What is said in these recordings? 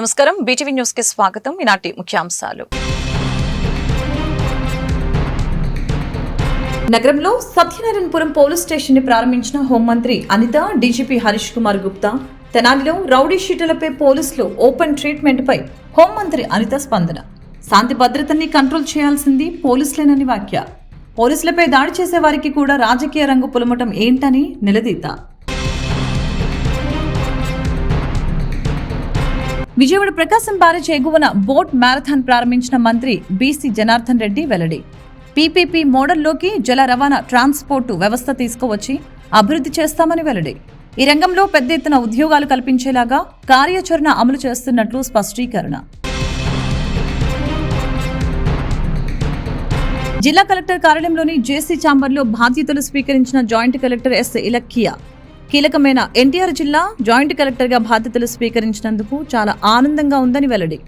నమస్కారం BTV news కి స్వాగతం. ఈనాటి ముఖ్యాంశాలు. నగరంలో సత్యనారాయణపురం పోలీస్ స్టేషన్ ని ప్రారంభించిన హోంమంత్రి అనిత, డీజీపీ హరీష్ కుమార్ గుప్తా. తెనాలిలో రౌడీ షీటర్లపై పోలీసులు ఓపెన్ ట్రీట్మెంట్ పై హోంమంత్రి అనిత స్పందన. శాంతి భద్రతని కంట్రోల్ చేయాల్సింది పోలీసులేనని వ్యాఖ్య. పోలీసులపై దాడి చేసే వారికి కూడా రాజకీయ రంగు పులమటం ఏంటని నిలదీత. విజయవాడ ప్రకాశం బ్యారేజ్ ఎగువన బోట్ మ్యారథాన్ ప్రారంభించిన మంత్రి బీసీ జనార్దన్ రెడ్డి వెల్లడి. పీపీపీ మోడల్లోకి జల రవాణా ట్రాన్స్పోర్టు వ్యవస్థ తీసుకువచ్చి అభివృద్ధి చేస్తామని వెల్లడి. ఈ రంగంలో పెద్ద ఎత్తున ఉద్యోగాలు కల్పించేలాగా కార్యాచరణ అమలు చేస్తున్నట్లు స్పష్టీకరణ. జిల్లా కలెక్టర్ కార్యాలయంలోని జేసీ ఛాంబర్లో బాధ్యతలు స్వీకరించిన జాయింట్ కలెక్టర్ ఎస్ ఇలక్కియా. కీలకమైన ఎన్టీఆర్ జిల్లా జాయింట్ కలెక్టర్గా బాధ్యతలు స్వీకరించినందుకు చాలా ఆనందంగా ఉందని వెల్లడి.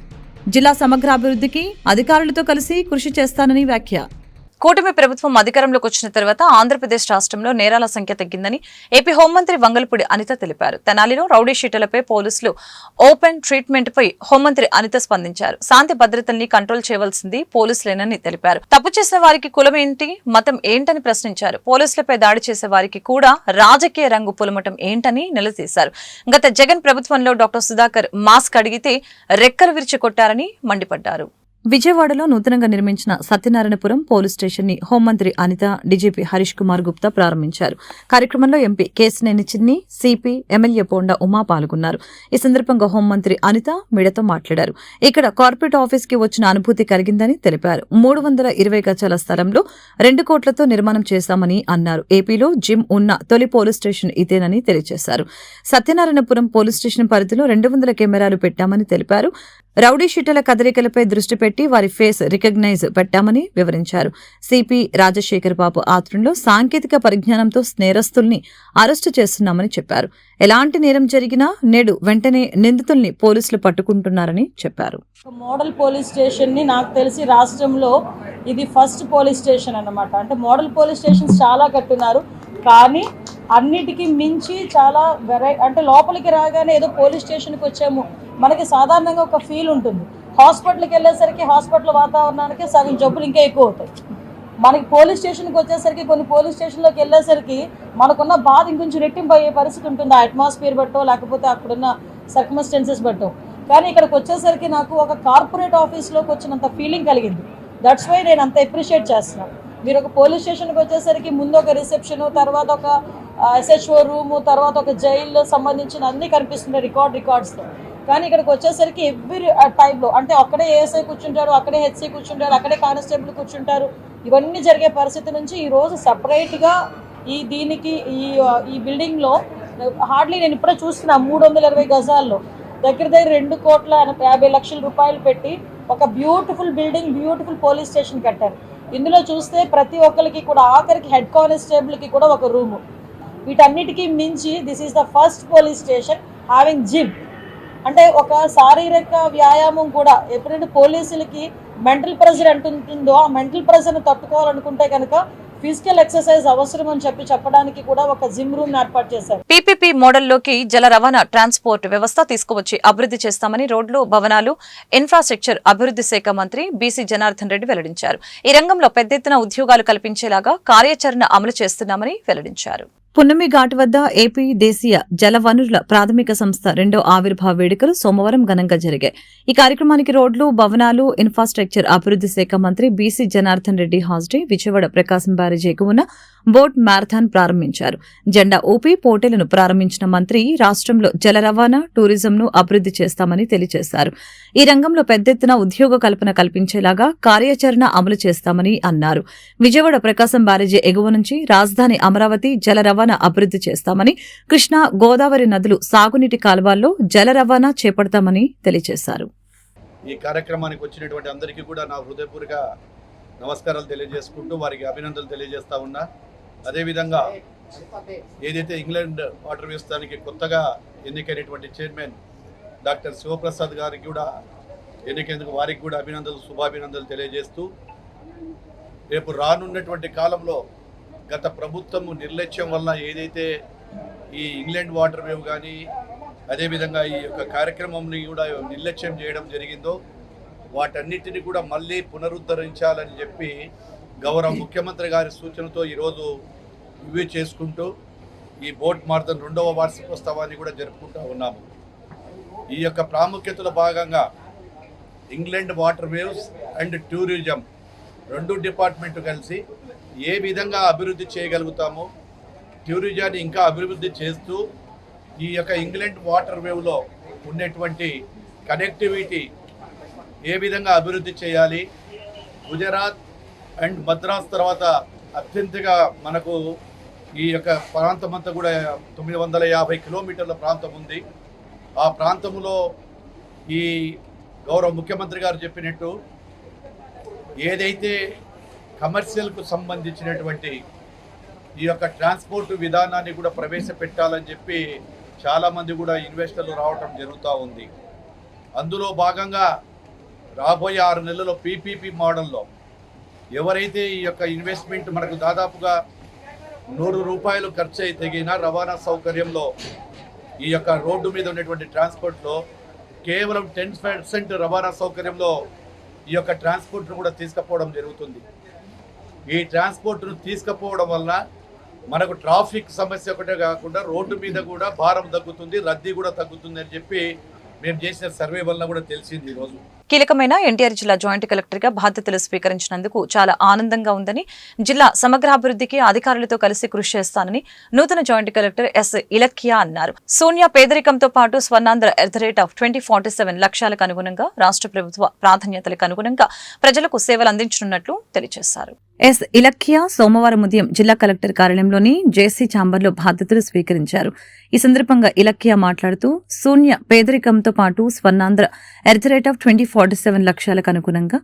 జిల్లా సమగ్రాభివృద్ధికి అధికారులతో కలిసి కృషి చేస్తానని వ్యాఖ్య. కూటమి ప్రభుత్వం అధికారంలోకి వచ్చిన తర్వాత ఆంధ్రప్రదేశ్ రాష్ట్రంలో నేరాల సంఖ్య తగ్గిందని ఏపీ హోంమంత్రి వంగలపూడి అనిత తెలిపారు. తెనాలిలో రౌడీ షీటర్లపై పోలీసులు ఓపెన్ ట్రీట్మెంట్ పై హోంమంత్రి అనిత స్పందించారు. శాంతి భద్రతల్ని కంట్రోల్ చేయవలసింది పోలీసులేనని తెలిపారు. తప్పు చేసిన వారికి కులం ఏంటి, మతం ఏంటని ప్రశ్నించారు. పోలీసులపై దాడి చేసే వారికి కూడా రాజకీయ రంగు పులమటం ఏంటని నిలదీశారు. గత జగన్ ప్రభుత్వంలో డాక్టర్ సుధాకర్ మాస్క్ అడిగితే రెక్కలు విరిచి కొట్టారని మండిపడ్డారు. విజయవాడలో నూతనంగా నిర్మించిన సత్యనారాయణపురం పోలీస్ స్టేషన్ ని హోంమంత్రి అనిత, డీజీపీ హరీష్ కుమార్ గుప్తా ప్రారంభించారు. కార్యక్రమంలో ఎంపీ కేశినేని చిన్ని, సిపి, ఎమ్మెల్యే పోండా ఉమా పాల్గొన్నారు. ఈ సందర్భంగా హోంమంత్రి అనిత మీడియాతో మాట్లాడారు. ఇక్కడ కార్పొరేట్ ఆఫీస్ కి వచ్చిన అనుభూతి కలిగిందని తెలిపారు. 320 గజాల స్థలంలో 2 కోట్లతో నిర్మాణం చేశామని అన్నారు. ఏపీలో జిమ్ ఉన్న తొలి పోలీస్ స్టేషన్ ఇదేనని తెలియజేశారు. సత్యనారాయణపురం పోలీస్ స్టేషన్ పరిధిలో 200 కెమెరాలు పెట్టామని తెలిపారు. రౌడీ షీటర్ల కదలికలపై దృష్టి పెట్టి వారి ఫేస్ రికగ్నైజ్ పెట్టామని వివరించారు. సిపి రాజశేఖర్ బాబు ఆధ్వర్యంలో సాంకేతిక పరిజ్ఞానంతో నేరస్తుల్ని అరెస్టు చేస్తున్నామని చెప్పారు. ఎలాంటి నేరం జరిగినా నేడు వెంటనే నిందితుల్ని పోలీసులు పట్టుకుంటున్నారని చెప్పారు. మోడల్ పోలీస్ స్టేషన్ ని నాకు తెలిసి రాష్ట్రంలో ఇది ఫస్ట్ పోలీస్ స్టేషన్ అన్నమాట. అంటే మోడల్ పోలీస్ స్టేషన్స్ చాలా కట్టున్నారు, కానీ అన్నిటికీ మించి చాలా అంటే లోపలికి రాగానే ఏదో పోలీస్ స్టేషన్కి వచ్చాము, మనకి సాధారణంగా ఒక ఫీల్ ఉంటుంది. హాస్పిటల్కి వెళ్ళేసరికి హాస్పిటల్ వాతావరణానికి సగం జబ్బులు ఇంకా ఎక్కువ అవుతాయి. మనకి పోలీస్ స్టేషన్కి వచ్చేసరికి కొన్ని పోలీస్ స్టేషన్లోకి వెళ్ళేసరికి మనకున్న బాధ ఇంకొంచెం రెట్టింపు అయ్యే పరిస్థితి ఉంటుంది. ఆ అట్మాస్ఫియర్ బట్టో లేకపోతే అక్కడున్న సర్కమ్స్టెన్సెస్ బట్టో. కానీ ఇక్కడికి వచ్చేసరికి నాకు ఒక కార్పొరేట్ ఆఫీస్లోకి వచ్చినంత ఫీలింగ్ కలిగింది. దట్స్ వై నేను అంత అప్రిషియేట్ చేస్తున్నాను. మీరు ఒక పోలీస్ స్టేషన్కి వచ్చేసరికి ముందు ఒక రిసెప్షన్, తర్వాత ఒక ఎస్హెచ్ఓ రూము, తర్వాత ఒక జైల్లో సంబంధించిన అన్నీ కనిపిస్తున్నాయి రికార్డ్స్లో. కానీ ఇక్కడికి వచ్చేసరికి ఎవ్రీ టైంలో అంటే అక్కడే ఏఎస్ఐ కూర్చుంటారు, అక్కడే హెచ్సి కూర్చుంటారు, అక్కడే కానిస్టేబుల్ కూర్చుంటారు. ఇవన్నీ జరిగే పరిస్థితి నుంచి ఈరోజు సపరేట్గా దీనికి ఈ బిల్డింగ్లో హార్డ్లీ నేను ఇప్పుడే చూస్తున్నా 320 గజాల్లో దగ్గర 2,50,00,000 రూపాయలు పెట్టి ఒక beautiful building, beautiful police station కట్టారు. ఇందులో చూస్తే ప్రతి ఒక్కరికి కూడా ఆఖరికి హెడ్ కానిస్టేబుల్కి కూడా ఒక రూము. వీటన్నిటికీ మించి this is the first police station having gym. అంటే ఒక శారీరక వ్యాయామం కూడా. ఎప్పుడైతే పోలీసులకి మెంటల్ ప్రెషర్ అంటుంటుందో ఆ మెంటల్ ప్రెషర్ని తట్టుకోవాలనుకుంటే కనుక ఫిజికల్ ఎక్సర్సైజ్ అవసరం అని చెప్పడానికి కూడా ఒక జిమ్ రూమ్ ఏర్పాటు చేశారు. పీపీపీ మోడల్లోకి జల రవాణా ట్రాన్స్పోర్ట్ వ్యవస్థ తీసుకువచ్చి అభివృద్ధి చేస్తామని రోడ్లు, భవనాలు, ఇన్ఫ్రాస్ట్రక్చర్ అభివృద్ధి శాఖ మంత్రి బీసీ జనార్దన్ రెడ్డి వెల్లడించారు. ఈ రంగంలో పెద్ద ఎత్తున ఉద్యోగాలు కల్పించేలాగా కార్యాచరణ అమలు చేస్తున్నామని వెల్లడించారు. పున్నమి ఘాట్ వద్ద ఏపీ దేశీయ జలవనరుల ప్రాథమిక సంస్థ 2వ ఆవిర్భావ వేడుకలు సోమవారం ఘనంగా జరిగాయి. ఈ కార్యక్రమానికి రోడ్లు, భవనాలు, ఇన్ఫ్రాస్ట్రక్చర్ అభివృద్ధి శాఖ మంత్రి బీసీ జనార్దన్ రెడ్డి హాజరై విజయవాడ ప్రకాశం బ్యారేజ్ ఎగువన బోట్ మ్యారథాన్ ప్రారంభించారు. జెండా ఊపి పోటీలను ప్రారంభించిన మంత్రి రాష్ట్రంలో జల రవాణా, టూరిజంను అభివృద్ధి చేస్తామని తెలియజేశారు. ఈ రంగంలో పెద్ద ఎత్తున ఉద్యోగ కల్పన కల్పించేలాగా కార్యాచరణ అమలు చేస్తామని అన్నారు. విజయవాడ ప్రకాశం బ్యారేజీ ఎగువ నుంచి రాజధాని అమరావతి జల రవాణా అభివృద్ధి చేస్తామని, కృష్ణా, గోదావరి నదులు సాగునీటి కాలువల్లో జల రవాణా చేపడతామని తెలియజేశారు. ఈ కార్యక్రమానికి వచ్చినటువంటి అందరికీ కూడా నా హృదయపూర్వక నమస్కారాలు తెలియజేసుకుంటూ వారికి అభినందనలు తెలియజేస్తా ఉన్నా. అదేవిధంగా ఏదైతే ఇంగ్లాండ్ వాటర్ వ్యవస్థానికి కొత్తగా ఎన్నికైనటువంటి చైర్మన్ డాక్టర్ శివప్రసాద్ గారికి కూడా ఎన్నికేందుకు వారికి కూడా అభినందనలు, శుభాభినందనలు తెలియజేస్తూ రేపు రానున్నటువంటి కాలంలో గత ప్రభుత్వము నిర్లక్ష్యం వల్ల ఏదైతే ఈ ఇంగ్లాండ్ వాటర్ వేవ్ కానీ అదేవిధంగా ఈ యొక్క కార్యక్రమంని కూడా నిర్లక్ష్యం చేయడం జరిగిందో వాటన్నిటిని కూడా మళ్ళీ పునరుద్ధరించాలని చెప్పి గౌరవ ముఖ్యమంత్రి గారి సూచనతో ఈరోజు రివ్యూ చేసుకుంటూ ఈ బోట్ మారథాన్ 2వ వార్షికోత్సవాన్ని కూడా జరుపుకుంటూ ఉన్నాము. ఈ యొక్క ప్రాముఖ్యతలో భాగంగా England water waves and tourism 2 department కలిసి ఏ విధంగా అభివృద్ధి చేయగలుగుతామో, టూరిజాన్ని ఇంకా అభివృద్ధి చేస్తూ ఈ యొక్క ఇంగ్లాండ్ వాటర్ వేవ్లో ఉన్నటువంటి కనెక్టివిటీ ఏ విధంగా అభివృద్ధి చేయాలి, గుజరాత్ అండ్ మద్రాస్ తర్వాత అత్యంతగా మనకు ఈ యొక్క ప్రాంతం అంతా కూడా 950 కిలోమీటర్ల ప్రాంతం ఉంది. ఆ ప్రాంతంలో ఈ గౌరవ ముఖ్యమంత్రి గారు చెప్పినట్టు ఏదైతే కమర్షియల్కు సంబంధించినటువంటి ఈ యొక్క ట్రాన్స్పోర్ట్ విధానాన్ని కూడా ప్రవేశపెట్టాలని చెప్పి చాలామంది కూడా ఇన్వెస్టర్లు రావటం జరుగుతూ ఉంది. అందులో భాగంగా రాబోయే 6 నెలల్లో పీపీపీ మోడల్లో ఎవరైతే ఈ యొక్క ఇన్వెస్ట్మెంట్ మనకు దాదాపుగా 100 రూపాయలు ఖర్చు అయితే తగిన రవాణా సౌకర్యంలో ఈ యొక్క రోడ్డు మీద ఉన్నటువంటి ట్రాన్స్పోర్ట్లో కేవలం 10% రవాణా సౌకర్యంలో ఈ యొక్క ట్రాన్స్పోర్ట్ను కూడా తీసుకుపోవడం జరుగుతుంది. ఈ ట్రాన్స్పోర్ట్ను తీసుకుపోవడం వలన మనకు ట్రాఫిక్ సమస్య ఒకటే కాకుండా రోడ్డు మీద కూడా భారం తగ్గుతుంది, రద్దీ కూడా తగ్గుతుంది అని చెప్పి మేము చేసిన సర్వే వల్ల కూడా తెలిసింది. ఈరోజు కీలకమైన ఎన్టీఆర్ జిల్లా జాయింట్ కలెక్టర్ గా బాధ్యతలు స్వీకరించినందుకు చాలా ఆనందంగా ఉందని, జిల్లా సమగ్రాభివృద్ధికి అధికారులతో కలిసి కృషి చేస్తానని నూతన జాయింట్ కలెక్టర్ ఎస్ ఇలక్కియా అన్నారు. శూన్య పేదరికంతో పాటు స్వర్ణాంధ్ర @2047 లక్ష్యాలకు అనుగుణంగా రాష్ట్ర ప్రభుత్వ ప్రాధాన్యతలకు అనుగుణంగా ప్రజలకు సేవలు అందించనున్నట్లు తెలియజేశారు. ఎస్ ఇలక్కియా సోమవారం ఉదయం జిల్లా కలెక్టర్ కార్యాలయంలోని జేసీ ఛాంబర్లో బాధ్యతలు స్వీకరించారు. ఈ సందర్భంగా ఇలక్కియా మాట్లాడుతూ శూన్య పేదరికంతో పాటు స్వర్ణాంధ్ర @2047 లక్ష్యాలకు అనుగుణంగా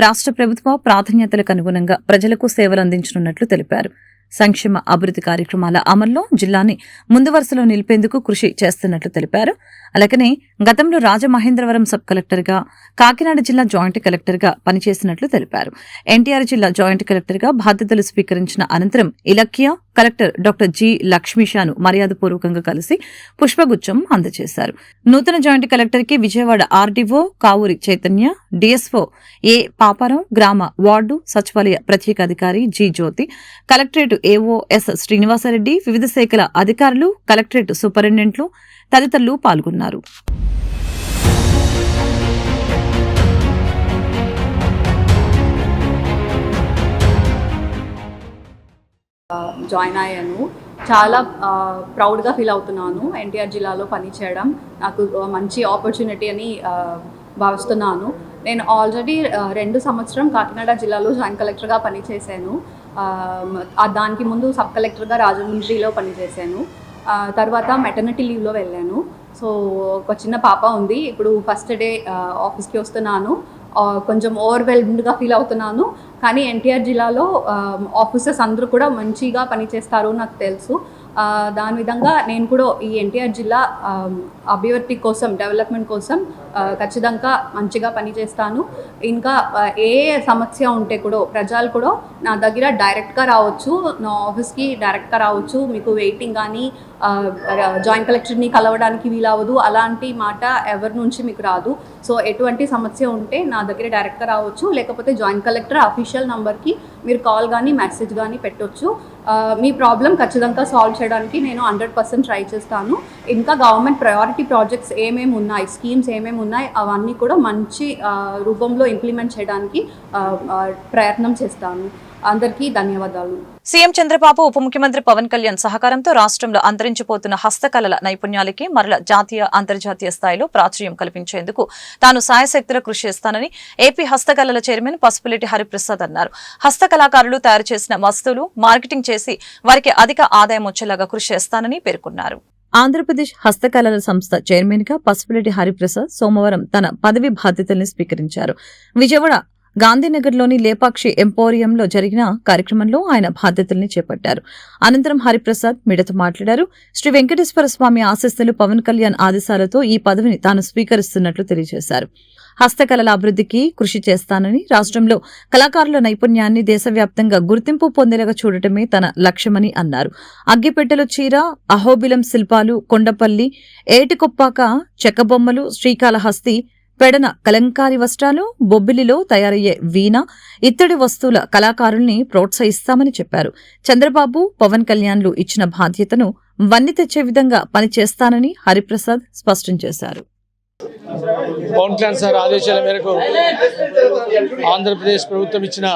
రాష్ట్ర ప్రభుత్వ ప్రాధాన్యతలకు అనుగుణంగా ప్రజలకు సేవలు అందించనున్నట్లు తెలిపారు. సంక్షేమ అభివృద్ధి కార్యక్రమాల అమల్లో జిల్లాని ముందు వరుసలో నిలిపేందుకు కృషి చేస్తున్నట్లు తెలిపారు. అలాగనే గతంలో రాజమహేంద్రవరం సబ్ కలెక్టర్గా, కాకినాడ జిల్లా జాయింట్ కలెక్టర్గా పనిచేసినట్లు తెలిపారు. ఎన్టీఆర్ జిల్లా జాయింట్ కలెక్టర్గా బాధ్యతలు స్వీకరించిన అనంతరం ఇలక్కియా కలెక్టర్ డాక్టర్ జి లక్ష్మీషాను మర్యాదపూర్వకంగా కలిసి పుష్పగుచ్చం అందజేశారు. నూతన జాయింట్ కలెక్టర్కి విజయవాడ ఆర్డీఓ కావూరి చైతన్య, డీఎస్ఓ ఏ పాపారావు, గ్రామ వార్డు సచివాలయ ప్రత్యేక అధికారి జి జ్యోతి, కలెక్టరేట్ ఏఓ ఎస్ శ్రీనివాసరెడ్డి, వివిధ శాఖల అధికారులు, కలెక్టరేట్ సూపరింటెండెంట్లు తదితరులు పాల్గొన్నారు. జాయిన్ అయ్యాను. చాలా ప్రౌడ్గా ఫీల్ అవుతున్నాను. ఎన్టీఆర్ జిల్లాలో పనిచేయడం నాకు మంచి ఆపర్చునిటీ అని భావిస్తున్నాను. నేను ఆల్రెడీ 2 సంవత్సరం కాకినాడ జిల్లాలో జాయింట్ కలెక్టర్గా పనిచేశాను. దానికి ముందు సబ్ కలెక్టర్గా రాజమండ్రిలో పనిచేశాను. తర్వాత మెటర్నిటీ లీవ్లో వెళ్ళాను. సో ఒక చిన్న పాప ఉంది. ఇప్పుడు ఫస్ట్ డే ఆఫీస్కి వస్తున్నాను. కొంచెం ఓవర్వెల్మ్డ్గా ఫీల్ అవుతున్నాను. కానీ ఎన్టీఆర్ జిల్లాలో ఆఫీసర్స్ అందరూ కూడా మంచిగా పనిచేస్తారు నాకు తెలుసు. దాని విధంగా నేను కూడా ఈ ఎన్టీఆర్ జిల్లా అభివృద్ధి కోసం, డెవలప్మెంట్ కోసం ఖచ్చితంగా మంచిగా పనిచేస్తాను. ఇంకా ఏ సమస్య ఉంటే కూడా ప్రజలు కూడా నా దగ్గర డైరెక్ట్గా రావచ్చు, నా ఆఫీస్కి డైరెక్ట్గా రావచ్చు. మీకు వెయిటింగ్ కానీ జాయింట్ కలెక్టర్ని కలవడానికి వీలవ్వదు అలాంటి మాట ఎవరి నుంచి మీకు రాదు. సో ఎటువంటి సమస్య ఉంటే నా దగ్గర డైరెక్ట్గా రావచ్చు, లేకపోతే జాయింట్ కలెక్టర్ అఫీషియల్ నంబర్కి మీరు కాల్ కానీ మెసేజ్ కానీ పెట్టవచ్చు. మీ ప్రాబ్లం ఖచ్చితంగా సాల్వ్ చేయడానికి నేను 100% ట్రై చేస్తాను. ఇంకా గవర్నమెంట్ ప్రయారిటీ ప్రాజెక్ట్స్ ఏమేమి ఉన్నాయి, స్కీమ్స్ ఏమేమి ఉన్నాయి అవన్నీ కూడా మంచి రూపంలో ఇంప్లిమెంట్ చేయడానికి ప్రయత్నం చేస్తాను. అందరికీ ధన్యవాదాలు. సీఎం చంద్రబాబు, ఉప ముఖ్యమంత్రి పవన్ కళ్యాణ్ సహకారంతో రాష్ట్రంలో అంతరించిపోతున్న హస్తకళల నైపుణ్యాలకి మరల జాతీయ, అంతర్జాతీయ స్థాయిలో ప్రాచుర్యం కల్పించేందుకు తాను సాయశక్తుల కృషి చేస్తానని ఏపీ హస్తకళల చైర్మన్ పసుపులేటి హరిప్రసాద్ అన్నారు. హస్తకళాకారులు తయారు చేసిన వస్తువులు మార్కెటింగ్ చేసి వారికి అధిక ఆదాయం వచ్చేలాగా కృషి చేస్తానని పేర్కొన్నారు. ఆంధ్రప్రదేశ్ హస్తకళల సంస్థ చైర్మన్ గా పసుపులేటి హరిప్రసాద్ సోమవారం తన పదవి బాధ్యతల్ని స్వీకరించారు. విజయవాడ గాంధీనగర్లోని లేపాక్షి ఎంపోరియంలో జరిగిన కార్యక్రమంలో ఆయన బాధ్యతల్ని చేపట్టారు. అనంతరం హరిప్రసాద్ మీడియాతో మాట్లాడారు. శ్రీ వెంకటేశ్వర స్వామి ఆశీస్సులు, పవన్ కళ్యాణ్ ఆదేశాలతో ఈ పదవిని తాను స్వీకరిస్తున్నట్లు తెలియజేశారు. హస్తకళల అభివృద్ధికి కృషి చేస్తానని, రాష్ట్రంలో కళాకారుల నైపుణ్యాన్ని దేశవ్యాప్తంగా గుర్తింపు పొందేలాగా చూడటమే తన లక్ష్యమని అన్నారు. అగ్గిపెట్టెలు చీర, అహోబిలం శిల్పాలు, కొండపల్లి, ఏటికొప్పాక చెక్కబొమ్మలు, శ్రీకాళహస్తి పెడన కలంకారీ వస్త్రాలు, బొబ్బిలిలో తయారయ్యే వీణ, ఇత్తడి వస్తువుల కళాకారుల్ని ప్రోత్సహిస్తామని చెప్పారు. చంద్రబాబు, పవన్ కళ్యాణ్లు ఇచ్చిన బాధ్యతను వన్నె తెచ్చే విధంగా పనిచేస్తానని హరిప్రసాద్ స్పష్టం చేశారు. పవన్ కళ్యాణ్ సార్ ఆదేశాల మేరకు ఆంధ్రప్రదేశ్ ప్రభుత్వం ఇచ్చిన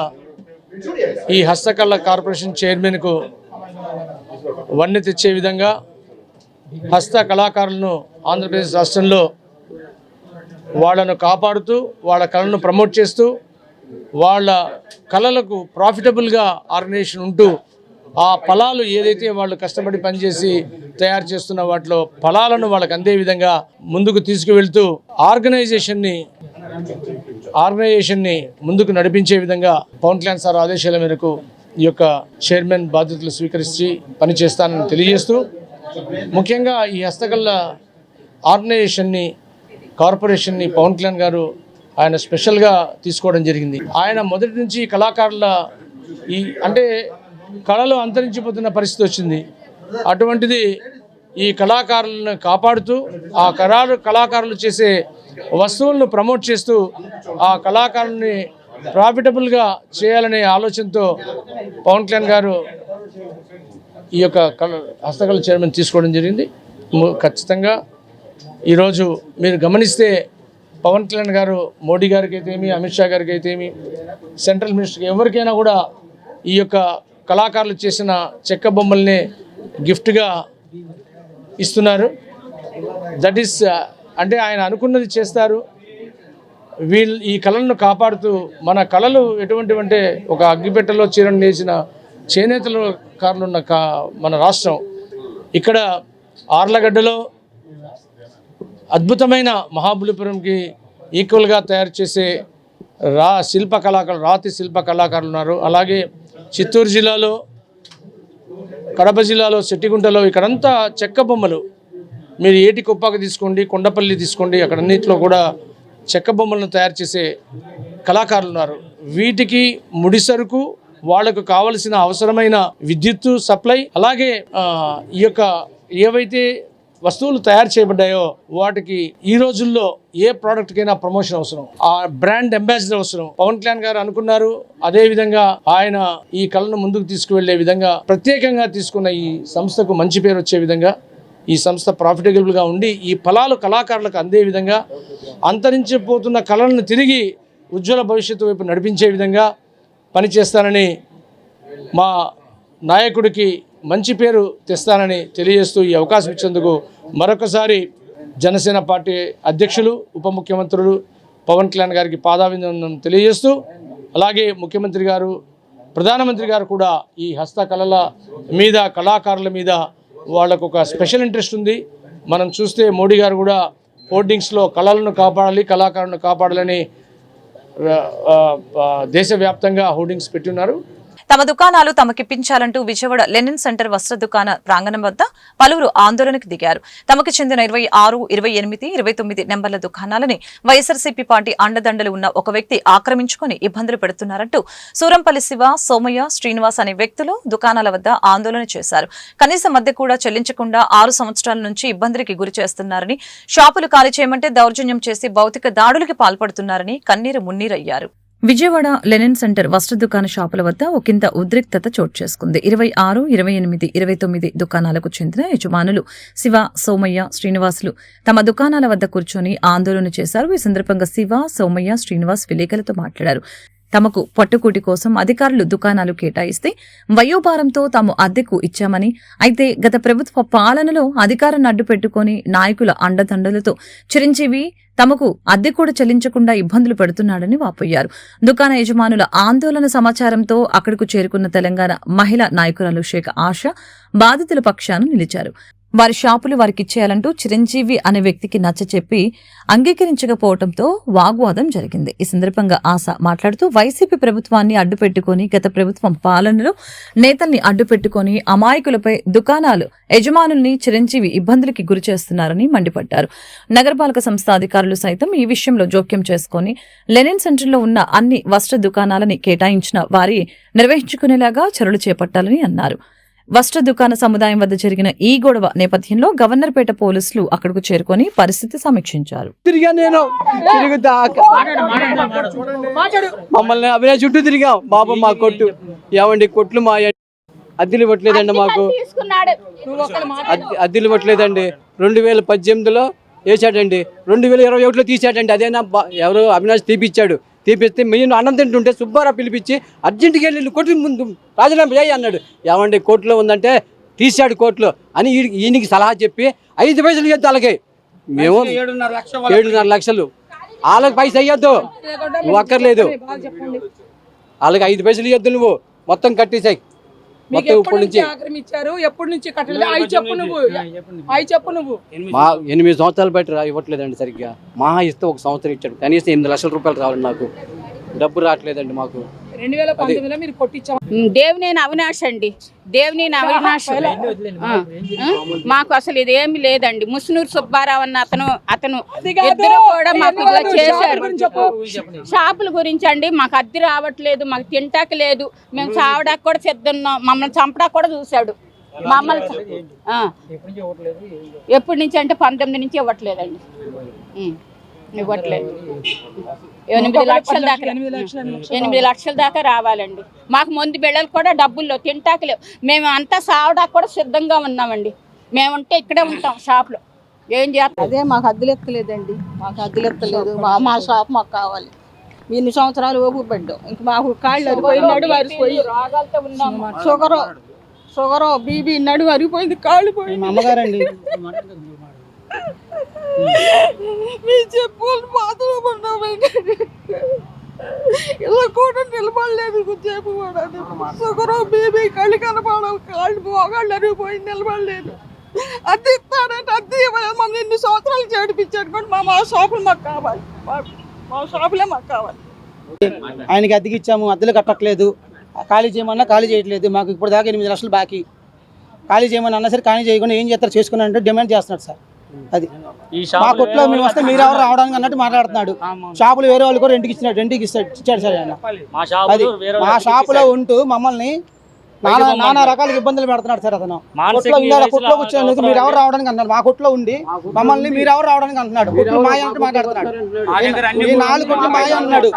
ఈ హస్తకళ కార్పొరేషన్ చైర్మన్కు వన్నె తెచ్చే విధంగా హస్త కళాకారులను ఆంధ్రప్రదేశ్ రాష్ట్రంలో వాళ్ళను కాపాడుతూ, వాళ్ళ కళను ప్రమోట్ చేస్తూ, వాళ్ళ కళలకు ప్రాఫిటబుల్గా ఆర్గనైజేషన్ ఉంటూ, ఆ ఫలాలు ఏదైతే వాళ్ళు కష్టపడి పనిచేసి తయారు చేస్తున్న వాటిలో ఫలాలను వాళ్ళకి అందే విధంగా ముందుకు తీసుకువెళ్తూ ఆర్గనైజేషన్ని ముందుకు నడిపించే విధంగా పవన్ కళ్యాణ్ సార్ ఆదేశాల మేరకు ఈ యొక్క చైర్మన్ బాధ్యతలు స్వీకరించి పనిచేస్తానని తెలియజేస్తూ, ముఖ్యంగా ఈ హస్తకళ ఆర్గనైజేషన్ని, కార్పొరేషన్ని పవన్ కళ్యాణ్ గారు ఆయన స్పెషల్గా తీసుకోవడం జరిగింది. ఆయన మొదటి నుంచి కళాకారుల అంటే కళలు అంతరించిపోతున్న పరిస్థితి వచ్చింది. అటువంటిది ఈ కళాకారులను కాపాడుతూ, ఆ కళాకారులు చేసే వస్తువులను ప్రమోట్ చేస్తూ, ఆ కళాకారుల్ని ప్రాఫిటబుల్గా చేయాలనే ఆలోచనతో పవన్ కళ్యాణ్ గారు ఈ యొక్క హస్తకళ చైర్మన్ తీసుకోవడం జరిగింది. ఖచ్చితంగా ఈరోజు మీరు గమనిస్తే పవన్ కళ్యాణ్ గారు మోడీ గారికి అయితేమి, అమిత్ షా గారికి అయితేమి, సెంట్రల్ మినిస్టర్కి ఎవరికైనా కూడా ఈ యొక్క కళాకారులు చేసిన చెక్క బొమ్మల్ని గిఫ్ట్గా ఇస్తున్నారు. దట్ ఈస్ అంటే ఆయన అనుకున్నది చేస్తారు. ఈ కళలను కాపాడుతూ, మన కళలు ఎటువంటివంటే ఒక అగ్గిపెట్టెలో చీరను నేసిన చేనేతల కారులున్న మన రాష్ట్రం. ఇక్కడ ఆర్లగడ్డలో అద్భుతమైన మహాబలిపురంకి ఈక్వల్గా తయారు చేసే రాతి శిల్ప కళాకారులు ఉన్నారు. అలాగే చిత్తూరు జిల్లాలో, కడప జిల్లాలో, సెట్టిగుంటలో ఇక్కడంతా చెక్క బొమ్మలు, మీరు ఏటికొప్పాక తీసుకోండి, కొండపల్లి తీసుకోండి, అక్కడన్నింటిలో కూడా చెక్క బొమ్మలను తయారు చేసే కళాకారులు ఉన్నారు. వీటికి ముడిసరుకు, వాళ్లకు కావలసిన అవసరమైన విద్యుత్తు సప్లై, అలాగే ఈ యొక్క ఏవైతే వస్తువులు తయారు చేయబడ్డాయో వాటికి ఈ రోజుల్లో ఏ ప్రోడక్ట్కైనా ప్రమోషన్ అవసరం, ఆ బ్రాండ్ అంబాసిడర్ అవసరం. పవన్ కళ్యాణ్ గారు అనుకున్నారు, అదే విధంగా ఆయన ఈ కళను ముందుకు తీసుకువెళ్లే విధంగా ప్రత్యేకంగా తీసుకున్న ఈ సంస్థకు మంచి పేరు వచ్చే విధంగా, ఈ సంస్థ ప్రాఫిటబుల్గా ఉండి ఈ ఫలాలు కళాకారులకు అందే విధంగా, అంతరించిపోతున్న కళలను తిరిగి ఉజ్వల భవిష్యత్తు వైపు నడిపించే విధంగా పనిచేస్తానని, మా నాయకుడికి మంచి పేరు తెస్తానని తెలియజేస్తూ ఈ అవకాశం ఇచ్చేందుకు మరొకసారి జనసేన పార్టీ అధ్యక్షులు, ఉప ముఖ్యమంత్రులు పవన్ కళ్యాణ్ గారికి పాదాభివందనం తెలియజేస్తూ, అలాగే ముఖ్యమంత్రి గారు, ప్రధానమంత్రి గారు కూడా ఈ హస్తకళల మీద, కళాకారుల మీద వాళ్ళకు ఒక స్పెషల్ ఇంట్రెస్ట్ ఉంది. మనం చూస్తే మోడీ గారు కూడా హోర్డింగ్స్లో కళలను కాపాడాలి, కళాకారులను కాపాడాలని దేశవ్యాప్తంగా హోర్డింగ్స్ పెట్టున్నారు. తమ దుకాణాలు తమకిప్పించాలంటూ విజయవాడ లెనిన్ సెంటర్ వస్త్ర దుకాణ ప్రాంగణం వద్ద పలువురు ఆందోళనకు దిగారు. తమకు చెందిన 26, 28, 29 నెంబర్ల దుకాణాలని వైఎస్ఆర్సీపీ పార్టీ అండదండలు ఉన్న ఒక వ్యక్తి ఆక్రమించుకుని ఇబ్బందులు పెడుతున్నారంటూ సూరంపల్లి శివ, సోమయ్య, శ్రీనివాస్ అనే వ్యక్తులు దుకాణాల వద్ద ఆందోళన చేశారు. కనీస మధ్య కూడా చెల్లించకుండా 6 సంవత్సరాల నుంచి ఇబ్బందులకి గురి చేస్తున్నారని, షాపులు ఖాళీ చేయమంటే దౌర్జన్యం చేసి భౌతిక దాడులకి పాల్పడుతున్నారని కన్నీరు మున్నీరయ్యారు. విజయవాడ లెనిన్ సెంటర్ వస్త్ర దుకాణ షాపుల వద్ద ఒకంత ఉద్రిక్తత చోటు చేసుకుంది. 26, 28, 29 దుకాణాలకు చెందిన యజమానులు శివ, సోమయ్య, శ్రీనివాసులు తమ దుకాణాల వద్ద కూర్చొని ఆందోళన చేశారు. ఈ సందర్భంగా శివ, సోమయ్య, శ్రీనివాస్ విలేకరులతో మాట్లాడారు. తమకు పట్టుకూటి కోసం అధికారులు దుకాణాలు కేటాయిస్తే వయోభారంతో తాము అద్దెకు ఇచ్చామని, అయితే గత ప్రభుత్వ పాలనలో అధికారాన్ని అడ్డుపెట్టుకుని నాయకుల అండదండలతో చిరంజీవి తమకు అద్దె కూడా చెల్లించకుండా ఇబ్బందులు పెడుతున్నాడని వాపోయారు. దుకాణ యజమానుల ఆందోళన సమాచారంతో అక్కడకు చేరుకున్న తెలంగాణ మహిళా నాయకురాలు షేక్ ఆశ బాధితుల పక్షాన నిలిచారు. వారి షాపులు వారికి ఇచ్చేయాలంటూ చిరంజీవి అనే వ్యక్తికి నచ్చచెప్పి అంగీకరించకపోవడంతో వాగ్వాదం జరిగింది. ఈ సందర్భంగా ఆశ మాట్లాడుతూ వైసీపీ ప్రభుత్వాన్ని అడ్డుపెట్టుకుని గత ప్రభుత్వం పాలనలో నేతల్ని అడ్డుపెట్టుకుని అమాయకులపై దుకాణాలు యజమానుల్ని చిరంజీవి ఇబ్బందులకి గురి చేస్తున్నారని మండిపడ్డారు. నగరపాలక సంస్థ అధికారులు సైతం ఈ విషయంలో జోక్యం చేసుకుని లెనిన్ సెంటర్లో ఉన్న అన్ని వస్త్ర దుకాణాలని కేటాయించిన వారి నిర్వహించుకునేలాగా చర్యలు చేపట్టాలని అన్నారు. వస్త్ర దుకాణ సముదాయం వద్ద జరిగిన ఈ గొడవ నేపథ్యంలో గవర్నర్పేట పోలీసులు అక్కడకు చేరుకొని పరిస్థితి సమీక్షించారు. మమ్మల్ని అవినాష్ చుట్టూ తిరిగాం. బాబు మా కొట్టు ఏమండి కొట్లు మా అద్దెలు ఇవ్వట్లేదండి, మాకు అద్దెలు ఇవ్వట్లేదండి. 2018లో వేసాడండి, 2021లో తీసాడండి. అదేనా ఎవరు అవినాష్ తీపిస్తే మేము అన్నం తింటుంటే సుబ్బారావు పిలిపించి అర్జెంటుగా వెళ్ళి కోర్టు ముందు రాజీనామా చేయి అన్నాడు. ఏమండి కోర్టులో ఉందంటే తీశాడు కోర్టులో అని ఈయనకి సలహా చెప్పి 5 పైసలు ఇవ్వద్దు వాళ్ళకి. మేము 7.5 లక్షలు వాళ్ళకి పైసలు ఇవ్వద్దు, నువ్వు అక్కర్లేదు. వాళ్ళకి 5 పైసలు ఇవ్వద్దు, నువ్వు మొత్తం కట్టేసాయి. మొత్తం ఇప్పటి నుంచి ఎప్పటి నుంచి కట్టలేదు? చెప్పు నువ్వు. మా 8 సంవత్సరాలు బయట ఇవ్వట్లేదండి సరిగ్గా. మహా ఇస్తే 1 సంవత్సరం ఇచ్చాడు, కనీసం 8 లక్షల రూపాయలు రావాలి. నాకు డబ్బు రావట్లేదండి. మాకు 2019లో మీరు కొట్టించాం. దేవినేని అవినాష్ అండి, దేవినేని అవినాష్. మాకు అసలు ఇదేమి లేదండి. ముసునూరు సుబ్బారావు అన్న అతను ఇద్దరు కూడా మాకు ఇలా చేశారు. షాపుల గురించి అండి, మాకు అద్దె రావట్లేదు, మాకు తింటాక లేదు, మేము చావడానికి కూడా సిద్ధున్నాం, మమ్మల్ని చంపడానికి కూడా చూశాడు. మమ్మల్ని ఎప్పటి నుంచి అంటే 19 నుంచి ఇవ్వట్లేదండి. ఇవ్వట్లేదు. 8 లక్షల దాకా 8 లక్షల దాకా రావాలండి. మాకు ముందు బిళ్ళలు కూడా డబ్బుల్లో తింటాక లేవు. మేము అంతా సావడానికి కూడా సిద్ధంగా ఉన్నామండి. మేముంటే ఇక్కడే ఉంటాం షాప్లో. ఏం చేస్తాం? అదే మాకు అద్దెలు ఎత్తలేదండి, మాకు అద్దెలు ఎత్తలేదు. మా షాప్ మాకు కావాలి. ఇన్ని సంవత్సరాలు ఓపు పడ్డాం. ఇంక మాకు కాళ్ళు అరిపోయినాడు, అరిపోయి రాగాలతో ఉన్నాము. షుగరు బీబీ నడు అరిపోయింది, కాళ్ళు పోయి. మా అమ్మగారండి మీ చెప్పులు మాత్రం ఉన్నామండి. ఇలా కూడా నిలబడలేదు, చెప్పు కూడా షుగరు బీబీ కళ్ళు కనపడవు, కాళ్ళు మోగాళ్ళు అరిగిపోయి నిలబడలేదు. అద్దె ఇస్తాడంటే అద్దె ఇవ్వలేదు. మమ్మల్ని 2 సంవత్సరాలు చేడిపించాడు. కూడా మా షాపులు మాకు కావాలి, మా షాపులే మాకు కావాలి. ఆయనకి అద్దెకి ఇచ్చాము, అద్దెలు కట్టట్లేదు. ఖాళీ చేయమన్నా ఖాళీ చేయట్లేదు. మాకు ఇప్పుడు దాకా 8 లక్షలు బాకీ. ఖాళీ చేయమని అన్నా సరే ఖాళీ చేయకుండా ఏం చేస్తారు చేసుకున్నారంటే డిమాండ్ చేస్తున్నాడు సార్. అది మా కొట్లో మేము వస్తే మీరు ఎవరు రావడానికి అన్నట్టు మాట్లాడుతున్నాడు. షాపులు వేరే వాళ్ళు కూడా రెంట్కి ఇచ్చాడు సార్ ఆయన. అది మా షాపులో ఉంటూ మమ్మల్ని నానా రకాల ఇబ్బందులు పెడుతున్నాడు సార్. అతను కొట్లో కూర్చోండి, మీరు ఎవరు రావడానికి అంటున్నాడు. మా కొట్లో ఉండి మమ్మల్ని మీరు ఎవరు రావడానికి అంటున్నాడు. కొట్లు మాయ అంటే మాట్లాడుతున్నాడు. 4 కొట్లు మాయ అంటున్నాడు.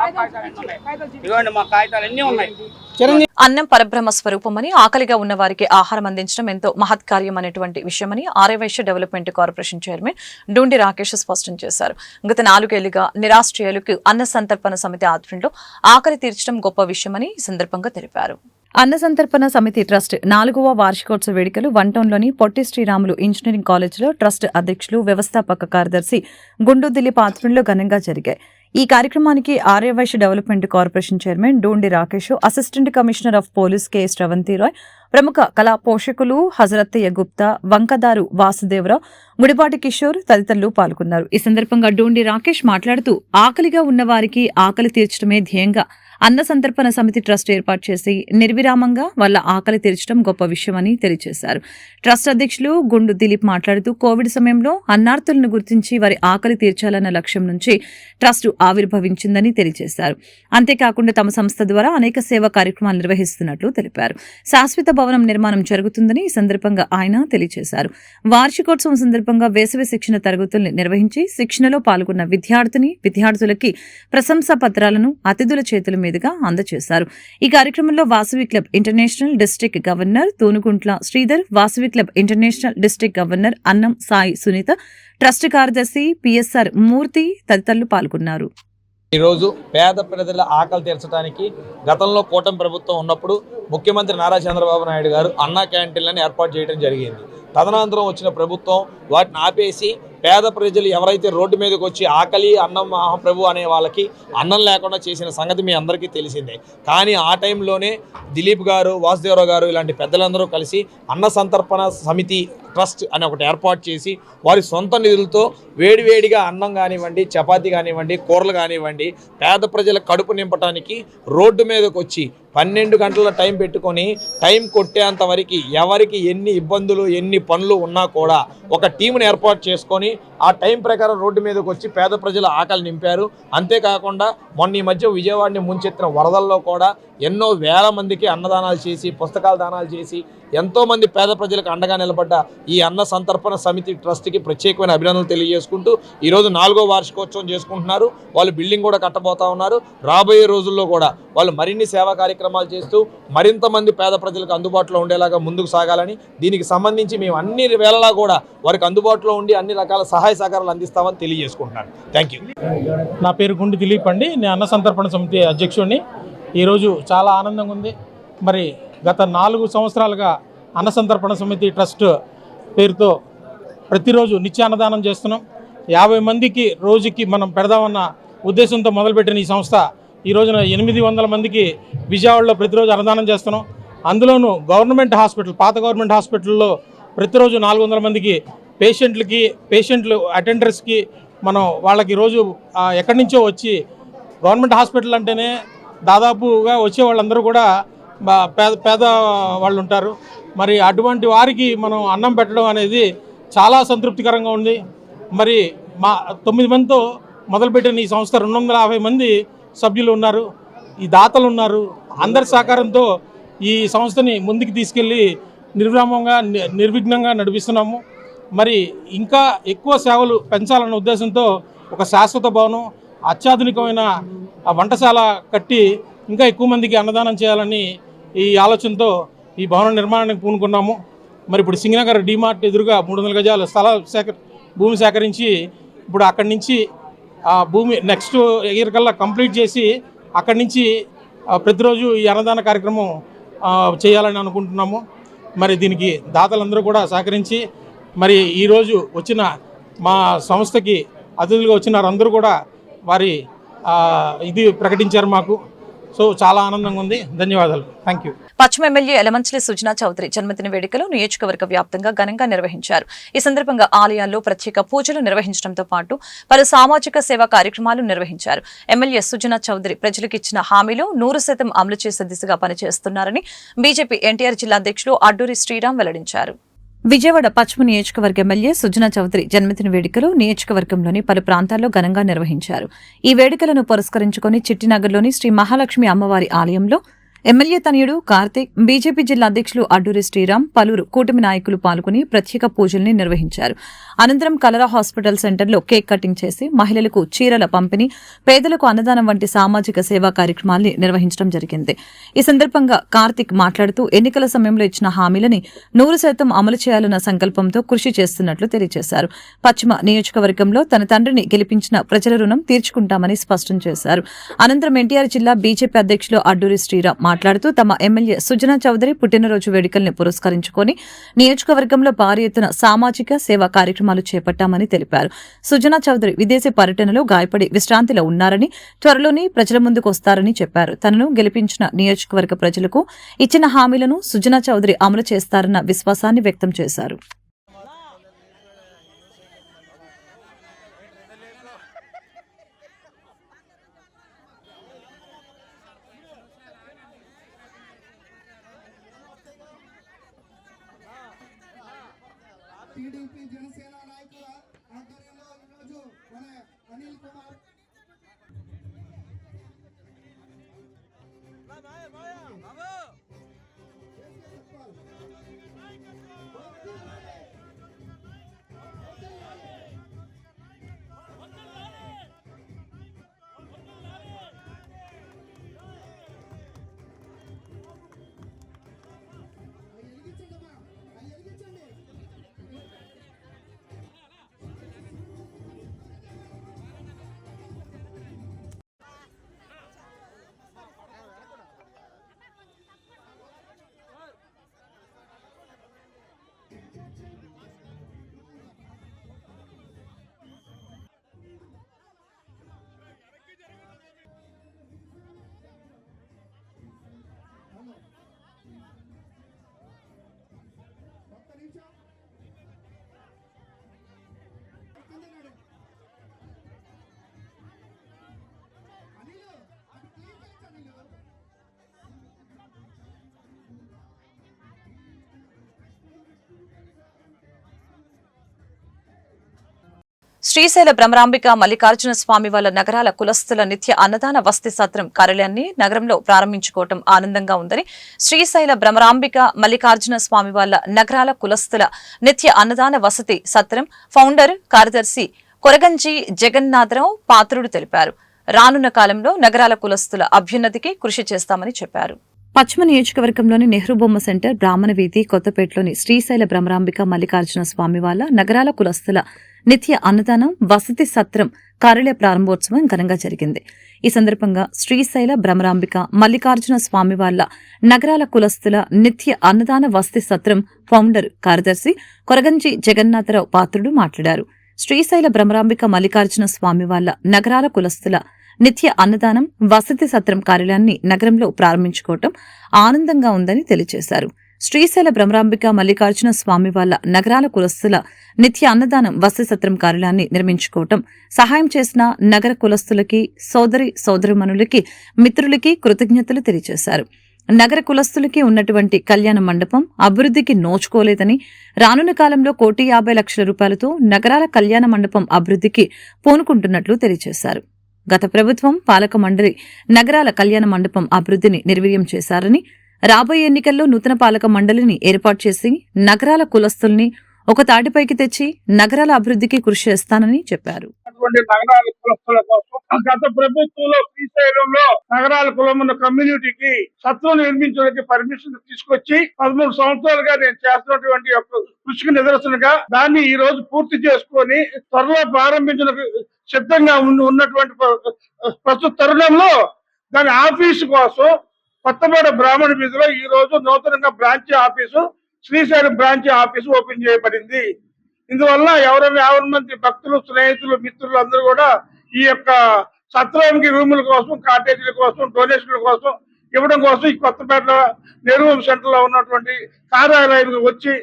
అన్నం పరబ్రహ్మ స్వరూపమని, ఆకలిగా ఉన్న వారికి ఆహారం అందించడం ఎంతో మహత్కార్యం అనేటువంటి విషయమని Aryavaishya development corporation chairman Dhoondi Rakesh స్పష్టం చేశారు. గత 4 ఏళ్లుగా నిరాశ్రయులకు అన్న సంతర్పణ సమితి ఆధ్వర్యంలో ఆకలి తీర్చడం గొప్ప విషయమని ఈ సందర్భంగా తెలిపారు. అన్న సంతర్పణ సమితి ట్రస్ట్ 4వ వార్షికోత్సవ వేడుకలు వన్టౌన్లోని పొట్టి శ్రీరాములు ఇంజనీరింగ్ కాలేజీలో ట్రస్ట్ అధ్యక్షులు, వ్యవస్థాపక కార్యదర్శి గుండు దిలీప్ ఆధ్వర్యంలో ఘనంగా జరిగాయి. ఈ కార్యక్రమానికి Aryavysya development corporation chairman Dhoondi Rakesh, assistant commissioner of police K S. రవంతిరాయ్, ప్రముఖ కళా పోషకులు హజరత్తయ్య గుప్తా, వంకదారు వాసుదేవరావు, ముడిపాటి కిషోర్ తదితరులు పాల్గొన్నారు. ఈ సందర్భంగా డూండి రాకేష్ మాట్లాడుతూ ఆకలిగా ఉన్న వారికి ఆకలి తీర్చడమే ధ్యేయంగా అన్న సంతర్పణ సమితి ట్రస్ట్ ఏర్పాటు చేసి నిర్విరామంగా వాళ్ళ ఆకలి తీర్చడం గొప్ప విషయమని తెలియజేశారు. ట్రస్ట్ అధ్యక్షులు గుండు దిలీప్ మాట్లాడుతూ కోవిడ్ సమయంలో అన్నార్తులను గుర్తించి వారి ఆకలి తీర్చాలన్న లక్ష్యం నుంచి ట్రస్ట్ ఆవిర్భవించిందని తెలియజేశారు. అంతేకాకుండా తమ సంస్థ ద్వారా అనేక సేవా కార్యక్రమాలు నిర్వహిస్తున్నట్లు తెలిపారు. శాశ్వత భవనం నిర్మాణం జరుగుతుందని ఈ సందర్భంగా ఆయన తెలియజేశారు. వార్షికోత్సవం సందర్భంగా వేసవి శిక్షణ తరగతుల్ని నిర్వహించి శిక్షణలో పాల్గొన్న విద్యార్థులకి ప్రశంసా పత్రాలను అతిథుల చేతుల మీదుగా అందజేశారు. ఈ కార్యక్రమంలో Vasavi club international district governor Thunuguntla Sridhar, Vasavi club international district governor అన్నం సాయి సునీత, ట్రస్ట్ కార్యదర్శి పిఎస్ఆర్ మూర్తి తదితరులు పాల్గొన్నారు. ఈరోజు పేద ప్రజల ఆకలి తీర్చడానికి గతంలో కూటమి ప్రభుత్వం ఉన్నప్పుడు ముఖ్యమంత్రి నారా చంద్రబాబు నాయుడు గారు అన్నా క్యాంటీన్లను ఏర్పాటు చేయడం జరిగింది. తదనంతరం వచ్చిన ప్రభుత్వం వాటిని ఆపేసి పేద ప్రజలు ఎవరైతే రోడ్డు మీదకి వచ్చి ఆకలి అన్నం మహాప్రభు అనే వాళ్ళకి అన్నం లేకుండా చేసిన సంగతి మీ అందరికీ తెలిసిందే. కానీ ఆ టైంలోనే దిలీప్ గారు, వాసుదేవరావు గారు ఇలాంటి పెద్దలందరూ కలిసి అన్న సంతర్పణ సమితి ట్రస్ట్ అని ఒకటి ఏర్పాటు చేసి వారి సొంత నిధులతో వేడివేడిగా అన్నం కానివ్వండి, చపాతీ కానివ్వండి, కూరలు కానివ్వండి పేద ప్రజల కడుపు నింపడానికి రోడ్డు మీదకి వచ్చి 12 గంటల టైం పెట్టుకొని టైం కొట్టేంత వరకు ఎవరికి ఎన్ని ఇబ్బందులు ఎన్ని పనులు ఉన్నా కూడా ఒక టీంని ఏర్పాటు చేసుకొని ఆ టైం ప్రకారం రోడ్డు మీదకి వచ్చి పేద ప్రజల ఆకలి నింపారు. అంతేకాకుండా మొన్న ఈ మధ్య విజయవాడని ముంచెత్తిన వరదల్లో కూడా ఎన్నో వేల మందికి అన్నదానాలు చేసి, పుస్తకాల దానాలు చేసి ఎంతోమంది పేద ప్రజలకు అండగా నిలబడ్డ ఈ అన్న సంతర్పణ సమితి ట్రస్ట్కి ప్రత్యేకమైన అభినందనలు తెలియజేసుకుంటూ ఈరోజు 4వ వార్షికోత్సవం చేసుకుంటున్నారు. వాళ్ళు బిల్డింగ్ కూడా కట్టబోతా ఉన్నారు. రాబోయే రోజుల్లో కూడా వాళ్ళు మరిన్ని సేవా కార్యక్రమాలు చేస్తూ మరింత మంది పేద ప్రజలకు అందుబాటులో ఉండేలాగా ముందుకు సాగాలని, దీనికి సంబంధించి మేము అన్ని వేళలా కూడా వారికి అందుబాటులో ఉండి అన్ని రకాల సహాయ సహకారాలు అందిస్తామని తెలియజేసుకుంటున్నాను. Thank you. నా పేరు గుండి దిలీప్ అండి. నేను అన్న సంతర్పణ సమితి అధ్యక్షుడిని. ఈరోజు చాలా ఆనందంగా ఉంది. మరి గత 4 సంవత్సరాలుగా అన్న సంతర్పణ సమితి ట్రస్ట్ పేరుతో ప్రతిరోజు నిత్య అన్నదానం చేస్తున్నాం. 50 మందికి రోజుకి మనం పెడదామన్న ఉద్దేశంతో మొదలుపెట్టిన ఈ సంస్థ ఈ రోజున 800 మందికి విజయవాడలో ప్రతిరోజు అన్నదానం చేస్తున్నాం. అందులోనూ గవర్నమెంట్ హాస్పిటల్, పాత గవర్నమెంట్ హాస్పిటల్లో ప్రతిరోజు 400 మందికి పేషెంట్లు అటెండర్స్కి మనం వాళ్ళకి రోజు ఎక్కడి నుంచో వచ్చి, గవర్నమెంట్ హాస్పిటల్ అంటేనే దాదాపుగా వచ్చే వాళ్ళందరూ కూడా పేద వాళ్ళు ఉంటారు. మరి అటువంటి వారికి మనం అన్నం పెట్టడం అనేది చాలా సంతృప్తికరంగా ఉంది. మరి మా 9 మందితో మొదలుపెట్టిన ఈ సంస్థ 250 మంది సభ్యులు ఉన్నారు, ఈ దాతలు ఉన్నారు. అందరి సహకారంతో ఈ సంస్థని ముందుకు తీసుకెళ్ళి నిర్విఘ్నంగా నడిపిస్తున్నాము. మరి ఇంకా ఎక్కువ సేవలు పెంచాలన్న ఉద్దేశంతో ఒక శాశ్వత భవనం, అత్యాధునికమైన వంటశాల కట్టి ఇంకా ఎక్కువ మందికి అన్నదానం చేయాలని ఈ ఆలోచనతో ఈ భవన నిర్మాణానికి పూనుకున్నాము. మరి ఇప్పుడు సింగనగర్ డిమార్ట్ ఎదురుగా 300 గజాల భూమి సేకరించి ఇప్పుడు అక్కడి నుంచి ఆ భూమి నెక్స్ట్ ఇయర్ కల్లా కంప్లీట్ చేసి అక్కడి నుంచి ప్రతిరోజు ఈ అన్నదాన కార్యక్రమం చేయాలని అనుకుంటున్నాము. మరి దీనికి దాతలందరూ కూడా సహకరించి మరి ఈరోజు వచ్చిన మా సంస్థకి అతిథులుగా వచ్చిన వారందరూ కూడా వారి ఇది ప్రకటించారు మాకు. సో చాలా ఆనందంగా ఉంది. ధన్యవాదాలు. Thank you. పశ్చిమ ఎమ్మెల్యే యలమంచిలి సుజనా చౌదరి జన్మదిన వేడుకలు నియోజకవర్గ వ్యాప్తంగా ఘనంగా నిర్వహించారు. ఈ సందర్భంగా ఆలయాల్లో ప్రత్యేక పూజలు నిర్వహించడంతో పాటు పలు సామాజిక సేవా కార్యక్రమాలు నిర్వహించారు. ఎమ్మెల్యే సుజనా చౌదరి ప్రజలకు ఇచ్చిన హామీలు 100% అమలు చేసే దిశగా పనిచేస్తున్నారని బీజేపీ ఎన్టీఆర్ జిల్లా అధ్యక్షులు అడ్డూరి శ్రీరామ్ వెల్లడించారు. విజయవాడ పశ్చిమ నియోజకవర్గ ఎమ్మెల్యే సుజనా చౌదరి జన్మదిన వేడుకలు నియోజకవర్గంలోని పలు ప్రాంతాల్లో ఘనంగా నిర్వహించారు. ఈ వేడుకలను పురస్కరించుకుని చిట్టినగర్లోని శ్రీ మహాలక్ష్మి అమ్మవారి ఆలయంలో ఎమ్మెల్యే తనయుడు కార్తీక్, బీజేపీ జిల్లా అధ్యక్షులు అడ్డూరి శ్రీరామ్, పలువురు కూటమి నాయకులు పాల్గొని ప్రత్యేక పూజల్ని నిర్వహించారు. అనంతరం కలరా హాస్పిటల్ సెంటర్లో కేక్ కటింగ్ చేసి మహిళలకు చీరల పంపిణీ, పేదలకు అన్నదానం వంటి సామాజిక సేవా కార్యక్రమాల్ని నిర్వహించడం జరిగింది. ఈ సందర్భంగా కార్తీక్ మాట్లాడుతూ ఎన్నికల సమయంలో ఇచ్చిన హామీలని 100% అమలు చేయాలన్న సంకల్పంతో కృషి చేస్తున్నట్లు తెలియజేశారు. పశ్చిమ నియోజకవర్గంలో తన తండ్రిని గెలిపించిన ప్రజల రుణం తీర్చుకుంటామని స్పష్టం చేశారు. అనంతరం ఎన్టీఆర్ జిల్లా బీజేపీ అధ్యక్షులు అడ్డూరి శ్రీరామ్ మాట్లాడుతూ తమ ఎమ్మెల్యే సుజనా చౌదరి పుట్టినరోజు వేడుకల్ని పురస్కరించుకొని నియోజకవర్గంలో భారీ ఎత్తున సామాజిక సేవా కార్యక్రమాలు చేపట్టామని తెలిపారు. సుజనా చౌదరి విదేశీ పర్యటనలో గాయపడి విశ్రాంతిలో ఉన్నారని, త్వరలోనే ప్రజల ముందుకు వస్తారని చెప్పారు. తనను గెలిపించిన నియోజకవర్గ ప్రజలకు ఇచ్చిన హామీలను సుజనా చౌదరి అమలు చేస్తారన్న విశ్వాసాన్ని వ్యక్తం చేశారు. టీడీపీ జనసేన నాయకుల ఆధ్వర్యంలో ఈరోజు మన అనిల్ కుమార్ శ్రీశైల భ్రమరాంబిక మల్లికార్జున స్వామి వాళ్ళ నగరాల కులస్తుల నిత్య అన్నదాన వసతి సత్రం కార్యాలయాన్ని నగరంలో ప్రారంభించుకోవటం ఆనందంగా ఉందని శ్రీశైల భ్రమరాంబిక మల్లికార్జున స్వామి వాళ్ళ నగరాల కులస్తుల నిత్య అన్నదాన వసతి సత్రం ఫౌండర్ కార్యదర్శి కొరగంజి జగన్నాథరావు పాత్రుడు తెలిపారు. రానున్న కాలంలో నగరాల కులస్తుల అభ్యున్నతికి కృషి చేస్తామని చెప్పారు. పశ్చిమ నియోజకవర్గంలోని నెహ్రూ బొమ్మ సెంటర్, బ్రాహ్మణ వీధి, కొత్తపేటలోని శ్రీశైల భ్రమరాంబిక మల్లికార్జున స్వామి వాళ్ళ నగరాల కులస్తుల నిత్య అన్నదానం వసతి సత్రం కార్యాలయ ప్రారంభోత్సవం ఘనంగా జరిగింది. ఈ సందర్భంగా శ్రీశైల భ్రమరాంబిక మల్లికార్జున స్వామి వాళ్ళ నగరాల కులస్తుల నిత్య అన్నదాన వసతి సత్రం ఫౌండర్ కార్యదర్శి కొరగంజి జగన్నాథరావు పాత్రుడు మాట్లాడారు. శ్రీశైల భ్రమరాంబిక మల్లికార్జున స్వామి వాళ్ళ నగరాల కులస్తుల నిత్య అన్నదానం వసతి సత్రం కార్యాలయాన్ని నగరంలో ప్రారంభించుకోవటం ఆనందంగా ఉందని తెలియజేశారు. శ్రీశైల భ్రమరాంబిక మల్లికార్జున స్వామి వాళ్ళ నగరాల కులస్తుల నిత్య అన్నదానం వసతి సత్రం కార్యాలయాన్ని నిర్మించుకోవటం సహాయం చేసిన నగర కులస్తులకి, సోదరీమణులకి, మిత్రులకి కృతజ్ఞతలు తెలియజేశారు. నగర కులస్తులకి ఉన్నటువంటి కళ్యాణ మండపం అభివృద్ధికి నోచుకోలేదని, రానున్న కాలంలో 1,50,00,000 రూపాయలతో నగరాల కళ్యాణ మండపం అభివృద్ధికి పూనుకుంటున్నట్లు తెలియజేశారు. గత ప్రభుత్వం పాలక మండలి నగరాల కళ్యాణ మండపం అభివృద్ధిని నిర్వీర్యం చేశారని, రాబోయే ఎన్నికల్లో నూతన పాలక మండలిని ఏర్పాటు చేసి నగరాల కులస్తుల్ని ఒక తాటిపైకి తెచ్చి నగరాల అభివృద్ధికి కృషి చేస్తానని చెప్పారు. నగరాల కులస్తుల కోసం గత ప్రభుత్వంలో శ్రీశైలంలో నగరాల కులమున్న కమ్యూనిటీకి సత్రం నిర్మించడానికి పర్మిషన్ తీసుకొచ్చి 13 సంవత్సరాలుగా నేను చేస్తున్నటువంటి కృషికి నిదర్శనగా దాన్ని ఈ రోజు పూర్తి చేసుకొని త్వరలో ప్రారంభించడానికి సిద్ధంగా ఉన్నటువంటి ప్రస్తుత తరుణంలో దాని ఆఫీసు కోసం కొత్తపేట బ్రాహ్మణ వీధిలో ఈ రోజు నూతనంగా branch office, Srisailam branch office open చేయబడింది. ఇందువల్ల ఎవరైనా 50 మంది భక్తులు, స్నేహితులు, మిత్రులు అందరూ కూడా ఈ యొక్క సత్రానికి రూముల కోసం, కాటేజీల కోసం, డొనేషన్ల కోసం ఇవ్వడం కోసం ఈ కొత్తపేట నెహ్రూ సెంటర్ లో ఉన్నటువంటి కార్యాలయానికి వచ్చి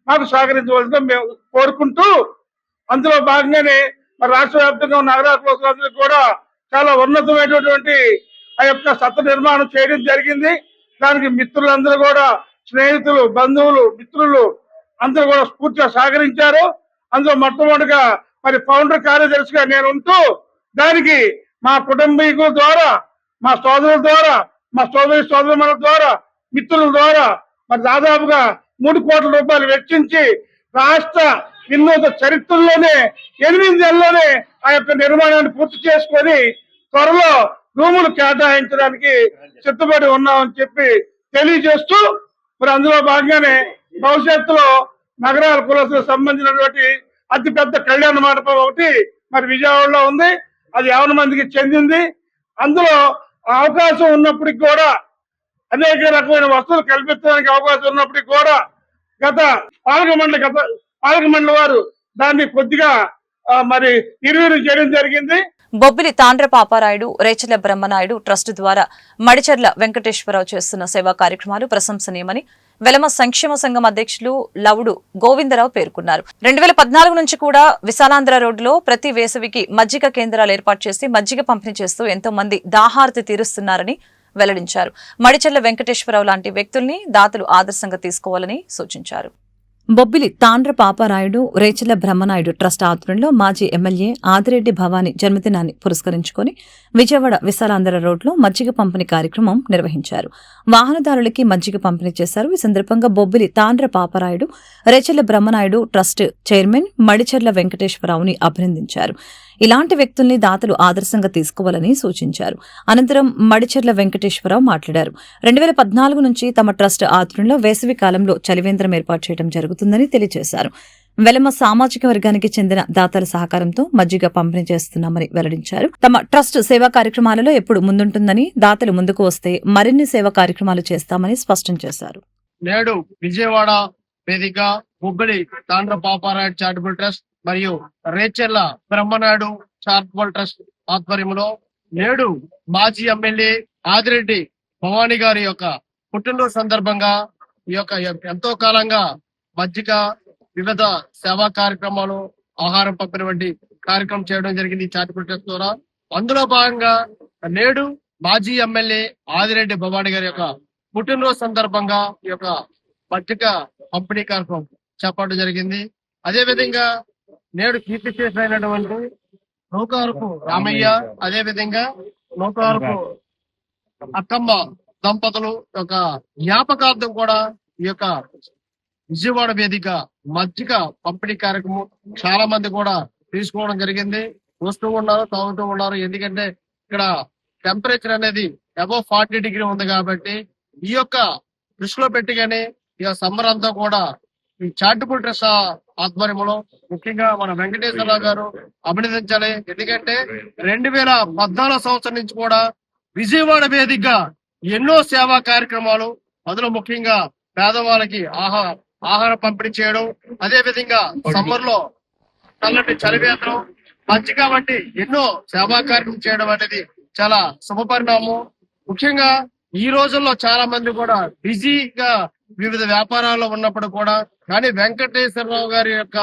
మాకు సహకరించవలసిందిగా మేము కోరుకుంటూ, అందులో భాగంగానే మరి రాష్ట్ర వ్యాప్తంగా ఉన్న నగరాల కులస్తులందరికీ కూడా చాలా ఉన్నతమైనటువంటి ఆ యొక్క సత్ర నిర్మాణం చేయడం జరిగింది. దానికి మిత్రులందరూ కూడా, స్నేహితులు, బంధువులు, మిత్రులు అందరూ కూడా స్ఫూర్తిగా సహకరించారు. అందులో మొట్టమొదటిగా మరి ఫౌండర్ కార్యదర్శిగా నేను ఉంటూ దానికి మా కుటుంబీకుల ద్వారా, మా సోదరుల ద్వారా, మా సోదరుల ద్వారా, మిత్రుల ద్వారా మరి దాదాపుగా 3 కోట్ల రూపాయలు వెచ్చించి రాష్ట్ర వినూత్న చరిత్రలోనే 8 నెలల్లోనే ఆ యొక్క నిర్మాణాన్ని పూర్తి చేసుకొని త్వరలో రూములు కేటాయించడానికి సిద్ధపడి ఉన్నామని చెప్పి తెలియజేస్తూ, మరి అందులో భాగంగానే భవిష్యత్తులో నగరాల కులస్తులకు సంబంధించినటువంటి అతిపెద్ద కళ్యాణ మండపం ఒకటి మరి విజయవాడలో ఉంది. అది 50 మందికి చెందింది. అందులో అవకాశం ఉన్నప్పటికి కూడా, అనేక రకమైన వస్తువులు కల్పించడానికి అవకాశం ఉన్నప్పటికీ కూడా గత పాలక మండలి వారు దాన్ని కొద్దిగా మరి నిర్వీర్యం చేయడం జరిగింది. బొబ్బిలి తాండ్ర పాపారాయుడు, రేచల బ్రహ్మనాయుడు ట్రస్ట్ ద్వారా మడిచెర్ల వెంకటేశ్వరరావు చేస్తున్న సేవా కార్యక్రమాలు ప్రశంసనీయమని వెలమ సంక్షేమ సంఘం అధ్యక్షులు లవుడు గోవిందరావు పేర్కొన్నారు. 2014 నుంచి కూడా విశాలాంధ్ర రోడ్డులో ప్రతి వేసవికి మజ్జిగ కేంద్రాలు ఏర్పాటు చేసి మజ్జిగ పంపిణీ చేస్తూ ఎంతో మంది దాహార్తి తీరుస్తున్నారని వెల్లడించారు. మడిచెర్ల వెంకటేశ్వరరావు లాంటి వ్యక్తుల్ని దాతలు ఆదర్శంగా తీసుకోవాలని సూచించారు. బొబ్బిలి తాండ్ర పాపారాయుడు, రేచల బ్రహ్మనాయుడు ట్రస్ట్ ఆధ్వర్యంలో మాజీ ఎమ్మెల్యే ఆదిరెడ్డి భవానీ జన్మదినాన్ని పురస్కరించుకుని విజయవాడ విశాలాంధ్ర రోడ్లో మజ్జిగ పంపిణీ కార్యక్రమం నిర్వహించారు. వాహనదారులకి మజ్జిగ పంపిణీ చేశారు. ఈ సందర్భంగా బొబ్బిలి తాండ్ర పాపారాయుడు, రేచల బ్రహ్మనాయుడు ట్రస్ట్ చైర్మన్ మడిచెర్ల వెంకటేశ్వరరావుని అభినందించారు. ఇలాంటి వ్యక్తుల్ని దాతలు ఆదర్శంగా తీసుకోవాలని సూచించారు. అనంతరం మడిచెర్ల వెంకటేశ్వరరావు మాట్లాడారు. 2014 నుంచి తమ ట్రస్ట్ ఆధ్వర్యంలో వేసవి కాలంలో చలివేంద్రం ఏర్పాటు చేయడం జరుగుతుందని తెలియజేశారు. వెలమ సామాజిక వర్గానికి చెందిన దాతల సహకారంతో మజ్జిగ పంపిణీ చేస్తున్నామని వెల్లడించారు. తమ ట్రస్ట్ సేవా కార్యక్రమాలలో ఎప్పుడు ముందుంటుందని, దాతలు ముందుకు వస్తే మరిన్ని సేవా కార్యక్రమాలు చేస్తామని స్పష్టం చేశారు. నేడు విజయవాడ వేదిక బొబ్బిలి తాండ్ర పాపారాయుడు చారిటబుల్ ట్రస్ట్ మరియు రేచెర్ల బ్రహ్మనాయుడు చారిటబుల్ ట్రస్ట్ ఆధ్వర్యంలో నేడు మాజీ ఎమ్మెల్యే ఆదిరెడ్డి భవానీ గారి యొక్క పుట్టినరోజు సందర్భంగా ఈ యొక్క ఎంతో కాలంగా మజ్జిగ, వివిధ సేవా కార్యక్రమాలు, ఆహారం పంపిణీ వంటి కార్యక్రమం చేయడం జరిగింది చారిటబుల్ ట్రస్ట్ ద్వారా. అందులో భాగంగా నేడు మాజీ ఎమ్మెల్యే ఆదిరెడ్డి భవానీ గారి యొక్క పుట్టినరోజు సందర్భంగా ఈ యొక్క మజ్జిగ పంపిణీ కార్యక్రమం చేపట్టడం జరిగింది. అదే విధంగా నేడు కీర్తి చేసినటువంటి నూకారపు రామయ్య, అదే విధంగా నూకారపు అక్కమ్మ దంపతులు యొక్క జ్ఞాపకార్థం కూడా ఈ యొక్క విజయవాడ వేదిక మజ్జిగ పంపిణీ కార్యక్రమం చాలా మంది కూడా తీసుకోవడం జరిగింది. వస్తూ ఉన్నారు, తాగుతూ ఉన్నారు. ఎందుకంటే ఇక్కడ టెంపరేచర్ అనేది అబౌవ్ 40 డిగ్రీ ఉంది కాబట్టి ఈ యొక్క దృష్టిలో పెట్టుగానే ఈ సమ్మర్ అంతా కూడా ఈ చారిటబుల్ ట్రస్ట్ ఆధ్వర్యంలో ముఖ్యంగా మన వెంకటేశ్వరరావు గారు అభినందించాలి. ఎందుకంటే 2014 సంవత్సరం నుంచి కూడా విజయవాడ వేదిక ఎన్నో సేవా కార్యక్రమాలు, అందులో ముఖ్యంగా పేదవాళ్ళకి ఆహార పంపిణీ చేయడం, అదే విధంగా సమ్మర్ లో చల్లటి చలివేతనం, మజ్జిగ వంటి ఎన్నో సేవా కార్యక్రమం చేయడం అనేది చాలా శుభపరిణామం. ముఖ్యంగా ఈ రోజుల్లో చాలా మంది కూడా బిజీగా వివిధ వ్యాపారాల్లో ఉన్నప్పుడు కూడా కానీ వెంకటేశ్వరరావు గారి యొక్క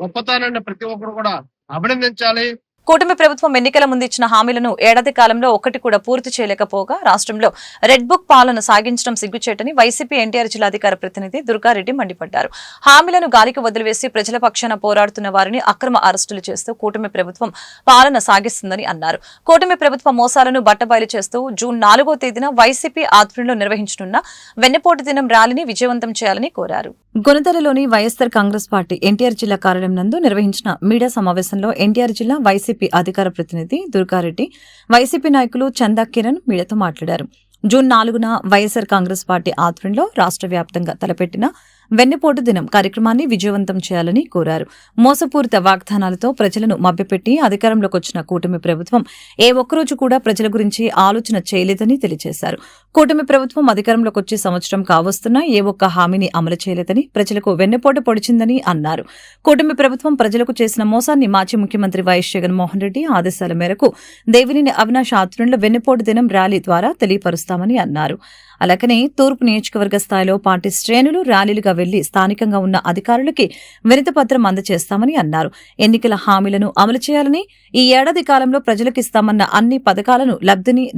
గొప్పతనాన్ని ప్రతి ఒక్కరు కూడా అభినందించాలి. కూటమి ప్రభుత్వం ఎన్నికల ముందు ఇచ్చిన హామీలను ఏడాది కాలంలో ఒక్కటి కూడా పూర్తి చేయలేకపోగా రాష్ట్రంలో రెడ్ బుక్ పాలన సాగించడం సిగ్గుచేటని వైసీపీ ఎన్టీఆర్ జిల్లా అధికార ప్రతినిధి దుర్గారెడ్డి మండిపడ్డారు. హామీలను గాలికి వదిలివేసి ప్రజల పక్షాన పోరాడుతున్న వారిని అక్రమ అరెస్టులు చేస్తూ కూటమి ప్రభుత్వం పాలన సాగిస్తుందని అన్నారు. కూటమి ప్రభుత్వ మోసాలను బట్టబయలు చేస్తూ జూన్ 4వ తేదీన వైసీపీ ఆధ్వర్యంలో నిర్వహించనున్న వెన్నపోటు దినం ర్యాలీని విజయవంతం చేయాలని కోరారు. గుణదలలోని వైఎస్సార్ కాంగ్రెస్ పార్టీ ఎన్టీఆర్ జిల్లా కార్యాలయం నందు నిర్వహించిన మీడియా సమావేశంలో ఎన్టీఆర్ జిల్లా వైసీపీ అధికార ప్రతినిధి దుర్గారెడ్డి, వైసీపీ నాయకులు చందా కిరణ్ మీడియాతో మాట్లాడారు. జూన్ 4న వైఎస్సార్ కాంగ్రెస్ పార్టీ ఆధ్వర్యంలో రాష్ట్ర వ్యాప్తంగా తలపెట్టిన వెన్నపోటు దినం కార్యక్రమాన్ని విజయవంతం చేయాలని కోరారు. మోసపూరిత వాగ్దానాలతో ప్రజలను మభ్యపెట్టి అధికారంలోకి వచ్చిన కూటమి ప్రభుత్వం ఏ ఒక్కరోజు కూడా ప్రజల గురించి ఆలోచన చేయలేదని తెలియజేశారు. కూటమి ప్రభుత్వం అధికారంలోకి వచ్చి సంవత్సరం కావస్తున్నా ఏ ఒక్క హామీని అమలు చేయలేదని, ప్రజలకు వెన్నపోటు పొడిచిందని అన్నారు. కూటమి ప్రభుత్వం ప్రజలకు చేసిన మోసాన్ని మాజీ ముఖ్యమంత్రి వైఎస్ జగన్మోహన్ రెడ్డి ఆదేశాల మేరకు దేవినేని అవినాష్ ఆధ్వర్యంలో వెన్నపోటు దినం ర్యాలీ ద్వారా తెలియపరుస్తామని అన్నారు. అలాగనే తూర్పు నియోజకవర్గ స్థాయిలో పార్టీ శ్రేణులు ర్యాలీలుగా వెళ్లి స్థానికంగా ఉన్న అధికారులకి వినతిపత్రం అందజేస్తామని అన్నారు. ఎన్నికల హామీలను అమలు చేయాలని, ఈ ఏడాది కాలంలో ప్రజలకు ఇస్తామన్న అన్ని పథకాలను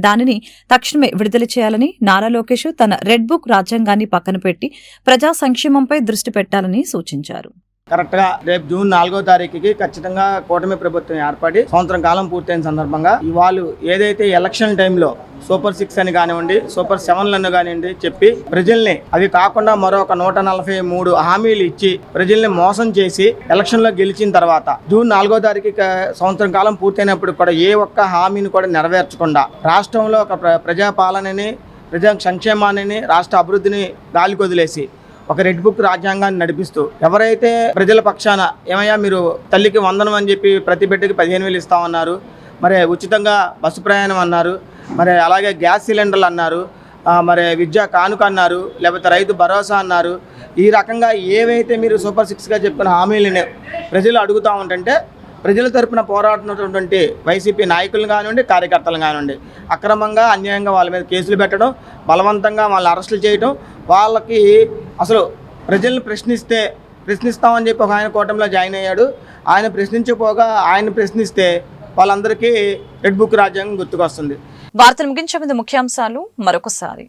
దానిని తక్షణమే విడుదల చేయాలని, నారా లోకేష్ తన రెడ్ బుక్ రాజ్యాంగాన్ని పక్కన పెట్టి ప్రజా సంక్షేమంపై దృష్టి పెట్టాలని సూచించారు. కరెక్ట్గా రేపు జూన్ 4వ తారీఖుకి ఖచ్చితంగా కూటమి ప్రభుత్వం ఏర్పడి సంవత్సరం కాలం పూర్తయిన సందర్భంగా వాళ్ళు ఏదైతే ఎలక్షన్ టైంలో సూపర్ 6 అని కానివ్వండి, సూపర్ 7లను కానివ్వండి చెప్పి ప్రజల్ని, అవి కాకుండా మరొక 143 హామీలు ఇచ్చి ప్రజల్ని మోసం చేసి ఎలక్షన్లో గెలిచిన తర్వాత జూన్ 4వ తారీఖుకి సంవత్సరం కాలం పూర్తయినప్పుడు కూడా ఏ ఒక్క హామీని కూడా నెరవేర్చకుండా రాష్ట్రంలో ఒక ప్రజాపాలనని, ప్రజా సంక్షేమాన్ని, రాష్ట్ర అభివృద్ధిని గాలికి వదిలేసి ఒక రెడ్ బుక్ రాజ్యాంగాన్ని నడిపిస్తూ ఎవరైతే ప్రజల పక్షాన ఏమయ్యా మీరు తల్లికి వందనం అని చెప్పి ప్రతి బిడ్డకి 15,000 ఇస్తామన్నారు, మరి ఉచితంగా బస్సు ప్రయాణం అన్నారు, మరి అలాగే గ్యాస్ సిలిండర్లు అన్నారు, మరి విద్యా కానుక అన్నారు, లేకపోతే రైతు భరోసా అన్నారు. ఈ రకంగా ఏవైతే మీరు సూపర్ 6గా చెప్పిన హామీలని ప్రజలు అడుగుతూ ఉంటుంటే ప్రజల తరపున పోరాడుతున్నటువంటి వైసీపీ నాయకులు కానివ్వండి, కార్యకర్తలు కానివ్వండి అక్రమంగా, అన్యాయంగా వాళ్ళ మీద కేసులు పెట్టడం, బలవంతంగా వాళ్ళని అరెస్టులు చేయడం, వాళ్ళకి అసలు ప్రజల్ని ప్రశ్నిస్తామని చెప్పి ఒక ఆయన కూటమిలో జాయిన్ అయ్యాడు. ఆయన ప్రశ్నించకపోగా ఆయన ప్రశ్నిస్తే వాళ్ళందరికీ రెడ్ బుక్ రాజ్యాంగం గుర్తుకొస్తుంది. వార్తలు ముగించే ముందు ముఖ్యాంశాలు మరొకసారి.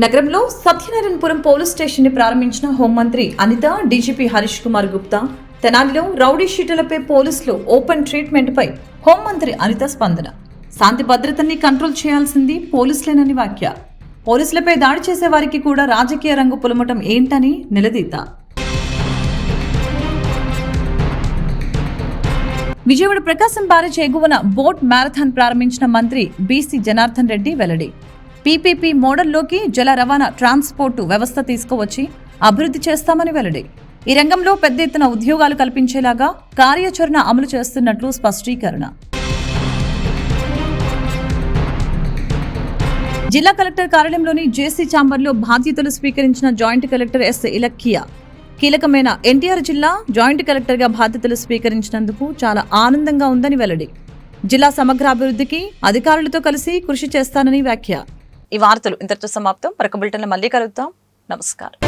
నగరంలో సత్యనారాయణపురం పోలీస్ స్టేషన్ ని ప్రారంభించిన హోంమంత్రి అనిత, డీజీపీ హరీష్ కుమార్ గుప్తా. తెనాలిలో రౌడీ షీటర్లపై పోలీసులు ఓపెన్ ట్రీట్మెంట్ పై హోంమంత్రి అనిత స్పందన. శాంతి భద్రతని కంట్రోల్ చేయాల్సింది పోలీసులేనని వ్యాఖ్య. పోలీసులపై దాడి చేసే వారికి కూడా రాజకీయ రంగు పులమటం ఏంటని నిలదీత. విజయవాడ ప్రకాశం బ్యారేజ్ ఎగువన బోట్ మ్యారథాన్ ప్రారంభించిన మంత్రి బీసీ జనార్దన్ రెడ్డి వెల్లడి. పీపీపీ మోడల్లోకి జల రవాణా ట్రాన్స్పోర్టు వ్యవస్థ తీసుకువచ్చి అభివృద్ధి చేస్తామని వెల్లడి. ఈ రంగంలో పెద్ద ఎత్తున ఉద్యోగాలు కల్పించేలాగా కార్యాచరణ అమలు చేస్తున్నట్లు స్పష్టీకరణ. జిల్లా కలెక్టర్ కార్యాలయంలోని జేసీ ఛాంబర్లో బాధ్యతలు స్వీకరించిన జాయింట్ కలెక్టర్ ఎస్ ఇలక్కియా. కీలకమైన ఎన్టీఆర్ జిల్లా జాయింట్ కలెక్టర్గా బాధ్యతలు స్వీకరించినందుకు చాలా ఆనందంగా ఉందని వెల్లడి. జిల్లా సమగ్రాభివృద్ధికి అధికారులతో కలిసి కృషి చేస్తానని వ్యాఖ్య. ఈ వార్తలు ఇంతటితో సమాప్తం. మరొక బులెటిన్లో మళ్ళీ కలుద్దాం. నమస్కారం.